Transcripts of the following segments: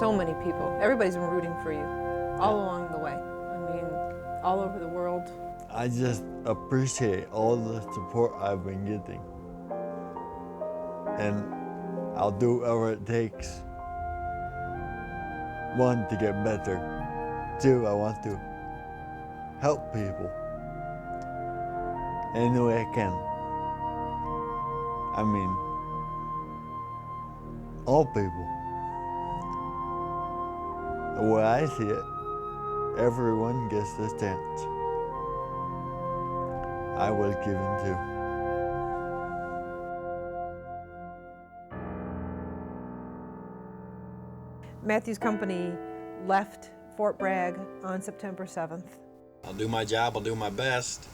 So many people. Everybody's been rooting for you all along the way. I mean, all over the world. I just appreciate all the support I've been getting. And I'll do whatever it takes. One, to get better. Two, I want to help people any way I can. I mean, all people. The way I see it, everyone gets this chance. I was given too. Matthew's company left Fort Bragg on September 7th. I'll do my job, I'll do my best,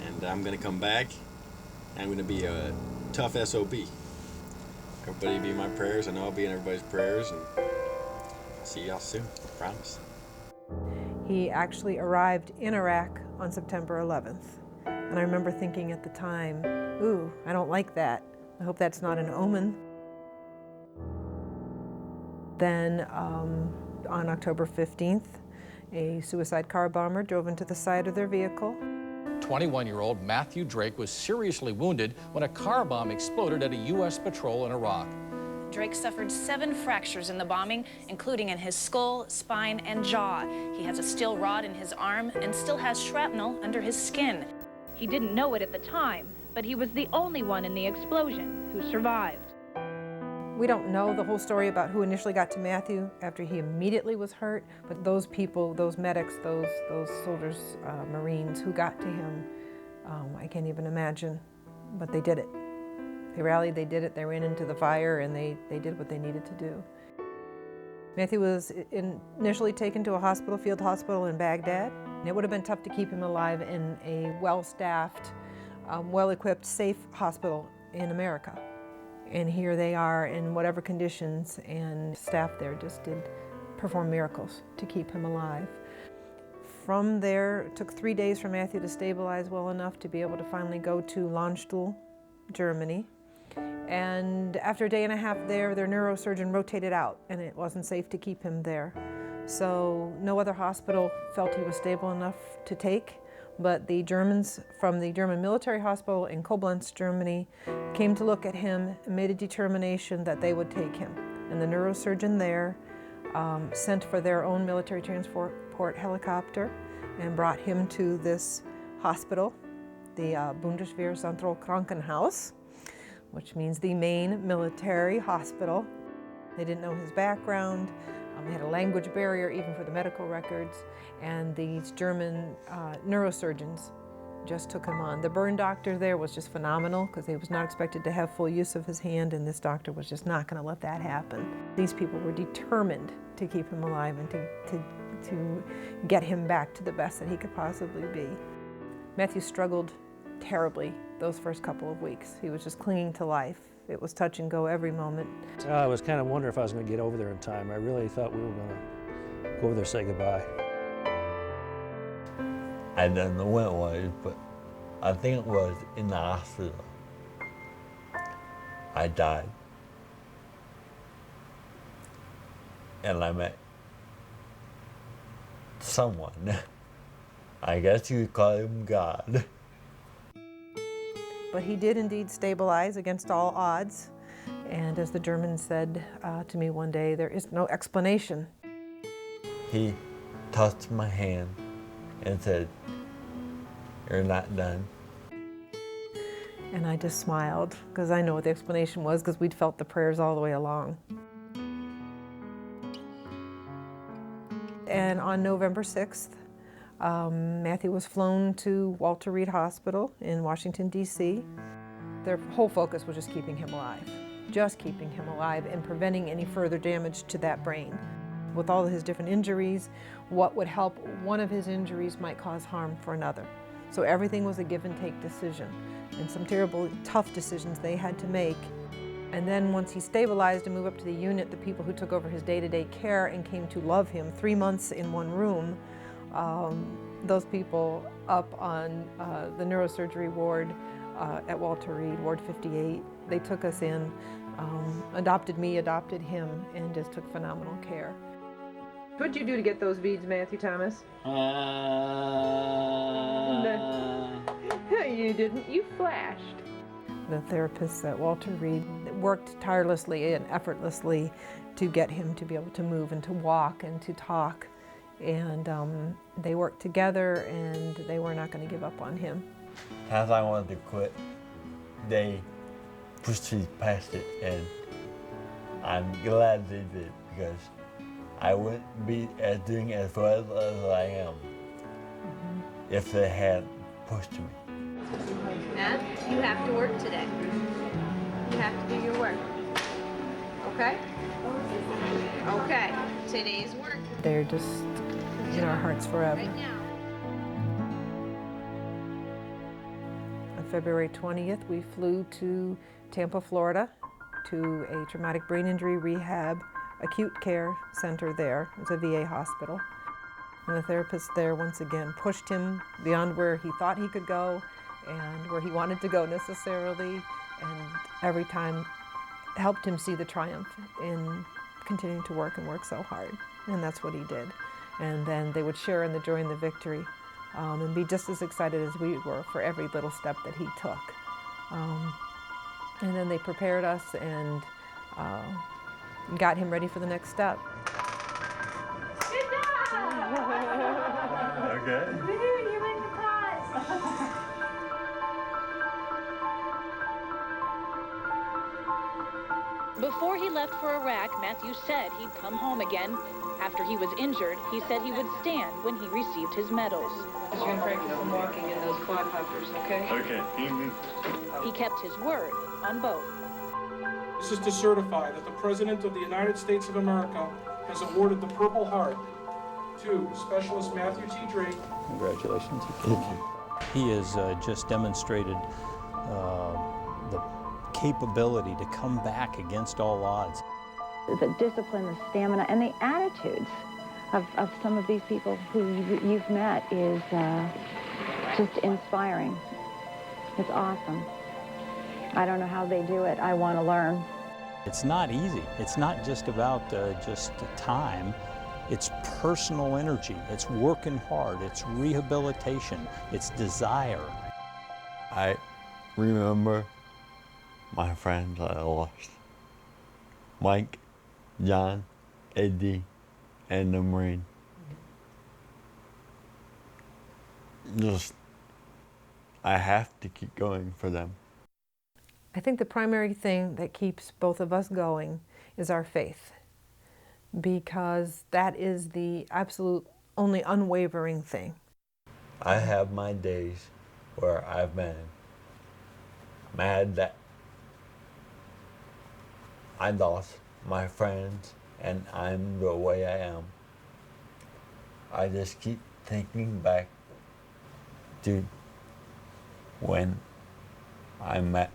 and I'm gonna come back. I'm gonna be a tough SOB. Everybody be in my prayers, I know I'll be in everybody's prayers, and see y'all soon, I promise. He actually arrived in Iraq on September 11th. And I remember thinking at the time, ooh, I don't like that. I hope that's not an omen. Then on October 15th, a suicide car bomber drove into the side of their vehicle. 21-year-old Matthew Drake was seriously wounded when a car bomb exploded at a U.S. patrol in Iraq. Drake suffered 7 fractures in the bombing, including in his skull, spine, and jaw. He has a steel rod in his arm and still has shrapnel under his skin. He didn't know it at the time, but he was the only one in the explosion who survived. We don't know the whole story about who initially got to Matthew after he immediately was hurt, but those people, those medics, those soldiers, Marines who got to him, I can't even imagine, but they did it. They rallied, they did it, they ran into the fire, and they did what they needed to do. Matthew was initially taken to a field hospital in Baghdad. It would have been tough to keep him alive in a well-staffed, well-equipped, safe hospital in America. And here they are in whatever conditions, and staff there just did perform miracles to keep him alive. From there, it took 3 days for Matthew to stabilize well enough to be able to finally go to Landstuhl, Germany. And after a day and a half there, their neurosurgeon rotated out, and it wasn't safe to keep him there. So no other hospital felt he was stable enough to take, but the Germans from the German military hospital in Koblenz, Germany, came to look at him and made a determination that they would take him. And the neurosurgeon there sent for their own military transport helicopter and brought him to this hospital, the Bundeswehr Zentralkrankenhaus, which means the main military hospital. They didn't know his background. They had a language barrier even for the medical records, and these German neurosurgeons just took him on. The burn doctor there was just phenomenal because he was not expected to have full use of his hand, and this doctor was just not going to let that happen. These people were determined to keep him alive and to get him back to the best that he could possibly be. Matthew struggled terribly those first couple of weeks. He was just clinging to life. It was touch and go every moment. I was kind of wondering if I was going to get over there in time. I really thought we were going to go over there and say goodbye. I don't know when it was, but I think it was in the hospital. I died. And I met someone. I guess you could call him God. But he did indeed stabilize against all odds. And as the German said to me one day, there is no explanation. He touched my hand and said, "You're not done." And I just smiled because I know what the explanation was, because we'd felt the prayers all the way along. And on November 6th, Matthew was flown to Walter Reed Hospital in Washington, D.C. Their whole focus was just keeping him alive and preventing any further damage to that brain. With all of his different injuries, what would help one of his injuries might cause harm for another. So everything was a give and take decision, and some terrible, tough decisions they had to make. And then once he stabilized and moved up to the unit, the people who took over his day-to-day care and came to love him, 3 months in one room, those people up on the neurosurgery ward at Walter Reed, Ward 58, they took us in, adopted me, adopted him, and just took phenomenal care. What'd you do to get those beads, Matthew Thomas? You didn't, you flashed. The therapists at Walter Reed worked tirelessly and effortlessly to get him to be able to move and to walk and to talk. And they worked together, and they were not going to give up on him. Times I wanted to quit, they pushed me past it, and I'm glad they did, because I wouldn't be doing as well as I am if they hadn't pushed me. Matt, you have to work today. You have to do your work. Okay? Okay. Today's work. They're just in our hearts forever. Right now. On February 20th, we flew to Tampa, Florida, to a traumatic brain injury rehab acute care center there. It's a VA hospital. And the therapist there once again pushed him beyond where he thought he could go and where he wanted to go necessarily, and every time helped him see the triumph in continuing to work and work so hard. And that's what he did. And then they would share in the joy and the victory, and be just as excited as we were for every little step that he took. And then they prepared us and got him ready for the next step. Good job! Okay. Woohoo, you win the prize! Before he left for Iraq, Matthew said he'd come home again. After he was injured, he said he would stand when he received his medals. You're going to practice some walking in those quadhoppers, okay? Okay. He kept his word on both. This is to certify that the President of the United States of America has awarded the Purple Heart to Specialist Matthew T. Drake. Congratulations. Thank you. He has just demonstrated the capability to come back against all odds. The discipline, the stamina, and the attitudes of some of these people who you've met is just inspiring. It's awesome. I don't know how they do it. I want to learn. It's not easy. It's not just about just time. It's personal energy. It's working hard. It's rehabilitation. It's desire. I remember my friends I lost. Mike, John, Eddie, and the Marine. Just, I have to keep going for them. I think the primary thing that keeps both of us going is our faith, because that is the absolute only unwavering thing. I have my days where I've been mad that I lost my friends and I'm the way I am. I just keep thinking back to when I met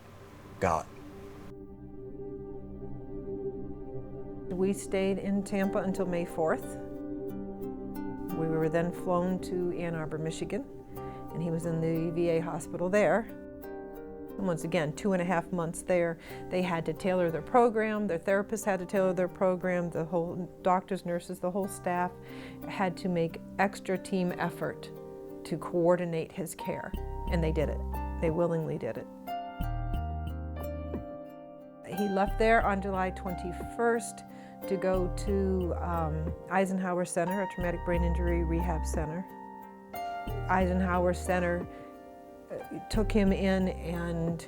God. We stayed in Tampa until May 4th. We were then flown to Ann Arbor, Michigan, and he was in the VA hospital there. And once again, 2.5 months there. They had to tailor their program, their therapists had to tailor their program, the whole doctors, nurses, the whole staff had to make extra team effort to coordinate his care, and they did it. They willingly did it. He left there on July 21st to go to Eisenhower Center, a traumatic brain injury rehab center. Eisenhower Center took him in and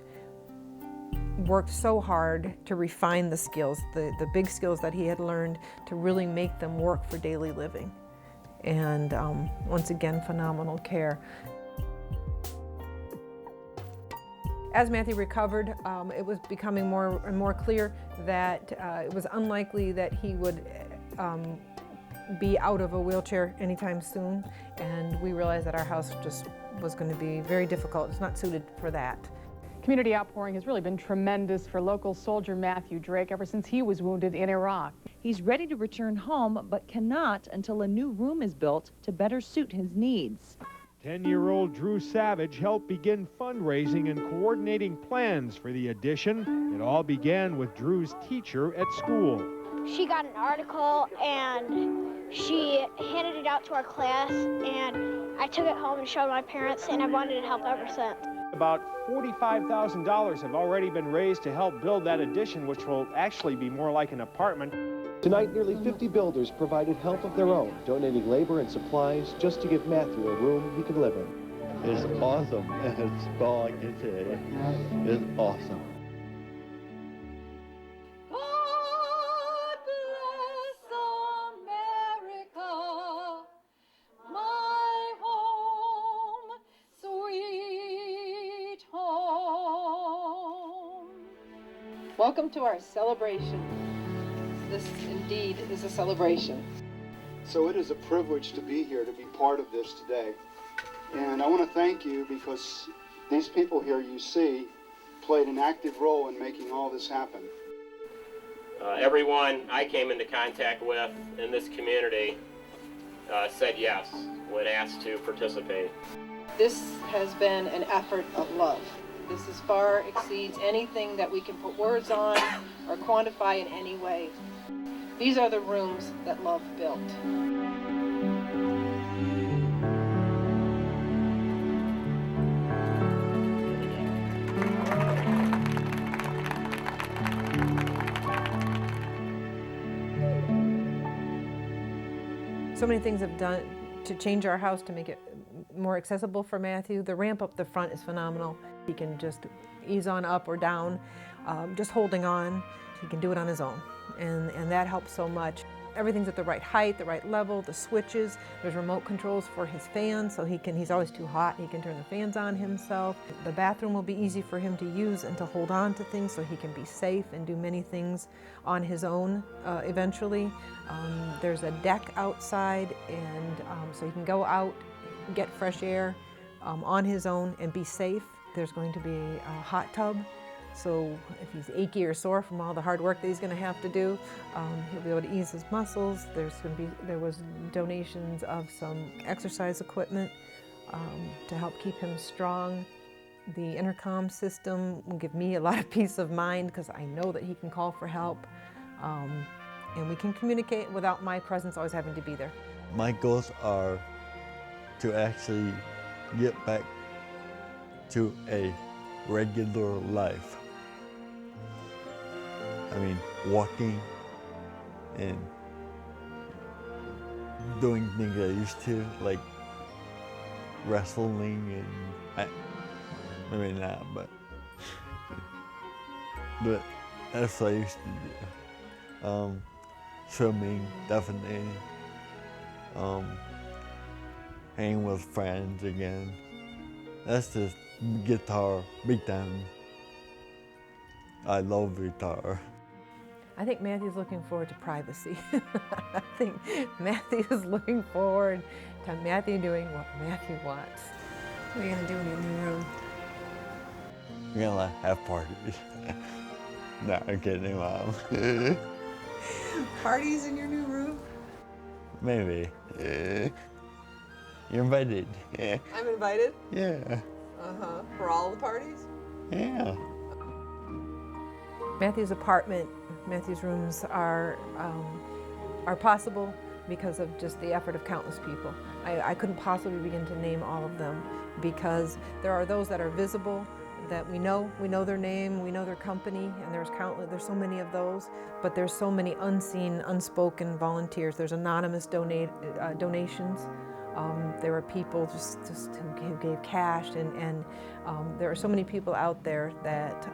worked so hard to refine the skills, the big skills that he had learned, to really make them work for daily living. And once again, phenomenal care. As Matthew recovered, it was becoming more and more clear that it was unlikely that he would be out of a wheelchair anytime soon, and we realized that our house just was going to be very difficult. It's not suited for that. Community outpouring has really been tremendous for local soldier Matthew Drake ever since he was wounded in Iraq. He's ready to return home, but cannot until a new room is built to better suit his needs. 10-year-old Drew Savage helped begin fundraising and coordinating plans for the addition. It all began with Drew's teacher at school. She got an article and she handed it out to our class, and I took it home and showed my parents, and I wanted to help ever since. About $45,000 have already been raised to help build that addition, which will actually be more like an apartment. Tonight, nearly 50 builders provided help of their own, donating labor and supplies just to give Matthew a room he could live in. It's awesome. That's all I can say. It's awesome. Welcome to our celebration. This indeed is a celebration. So it is a privilege to be here, to be part of this today. And I want to thank you because these people here you see played an active role in making all this happen. Everyone I came into contact with in this community said yes when asked to participate. This has been an effort of love. This as far exceeds anything that we can put words on or quantify in any way. These are the rooms that love built. So many things have done to change our house to make it more accessible for Matthew. The ramp up the front is phenomenal. He can just ease on up or down, just holding on. He can do it on his own, and that helps so much. Everything's at the right height, the right level, the switches. There's remote controls for his fans, so he's always too hot. He can turn the fans on himself. The bathroom will be easy for him to use and to hold on to things, so he can be safe and do many things on his own eventually. There's a deck outside, and so he can go out, get fresh air on his own and be safe. There's going to be a hot tub, so if he's achy or sore from all the hard work that he's going to have to do, he'll be able to ease his muscles. There was donations of some exercise equipment to help keep him strong. The intercom system will give me a lot of peace of mind because I know that he can call for help, and we can communicate without my presence always having to be there. My goals are to actually get back to a regular life. I mean, walking and doing things I used to, like wrestling and maybe not, but that's what I used to do. Swimming, definitely. Hanging with friends again. That's just guitar, big time. I love guitar. I think Matthew's looking forward to privacy. I think Matthew is looking forward to Matthew doing what Matthew wants. What are you gonna do in your new room? We're gonna have parties. No, I'm kidding, Mom. Parties in your new room? Maybe. You're invited. I'm invited? Yeah. Uh-huh. For all the parties? Yeah. Matthew's apartment, Matthew's rooms are possible because of just the effort of countless people. I couldn't possibly begin to name all of them because there are those that are visible that we know their name, we know their company, and there's so many of those, but there's so many unseen, unspoken volunteers. There's anonymous donations There were people just who gave cash, and there are so many people out there that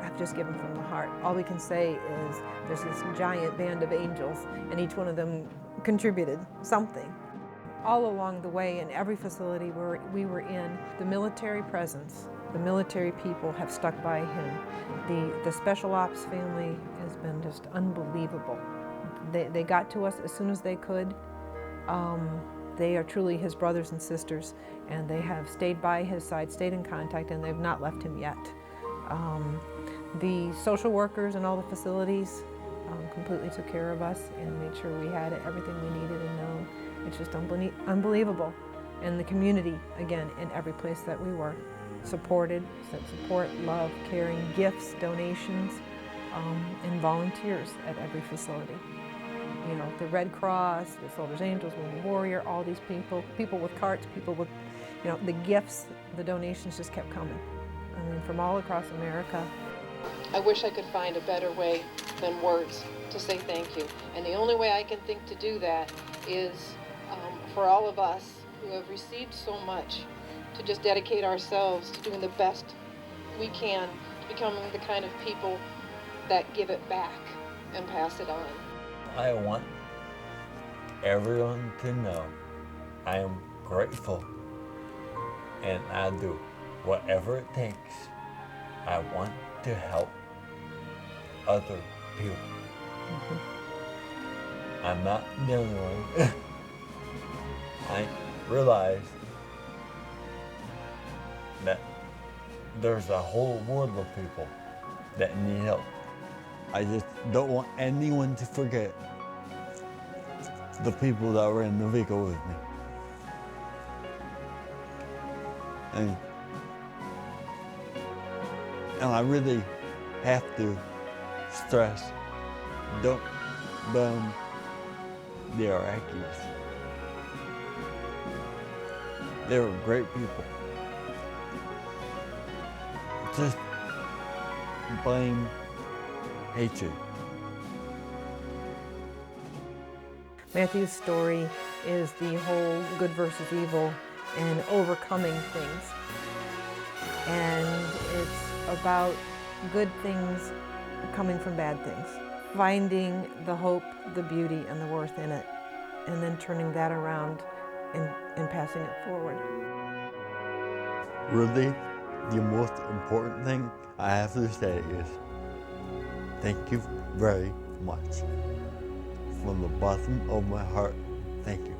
have just given from the heart. All we can say is there's this giant band of angels, and each one of them contributed something. All along the way, in every facility where we were in, the military presence, the military people have stuck by him. The special ops family has been just unbelievable. They got to us as soon as they could. They are truly his brothers and sisters, and they have stayed by his side, stayed in contact, and they've not left him yet. The social workers and all the facilities completely took care of us and made sure we had everything we needed and known. It's just unbelievable. And the community, again, in every place that we were, supported, sent support, love, caring, gifts, donations, and volunteers at every facility. You know, the Red Cross, the Soldiers Angels, Wounded Warrior, all these people with carts, people with, you know, the gifts, the donations just kept coming. I mean, from all across America. I wish I could find a better way than words to say thank you. And the only way I can think to do that is for all of us who have received so much to just dedicate ourselves to doing the best we can, to becoming the kind of people that give it back and pass it on. I want everyone to know I am grateful, and I do whatever it takes. I want to help other people. I'm not the only one. I realize that there's a whole world of people that need help. I just don't want anyone to forget the people that were in the vehicle with me. And I really have to stress, don't blame the Iraqis. They were great people. Just blame hatred. Matthew's story is the whole good versus evil and overcoming things. And it's about good things coming from bad things. Finding the hope, the beauty, and the worth in it, and then turning that around and passing it forward. Really, the most important thing I have to say is thank you very much. From the bottom of my heart, thank you.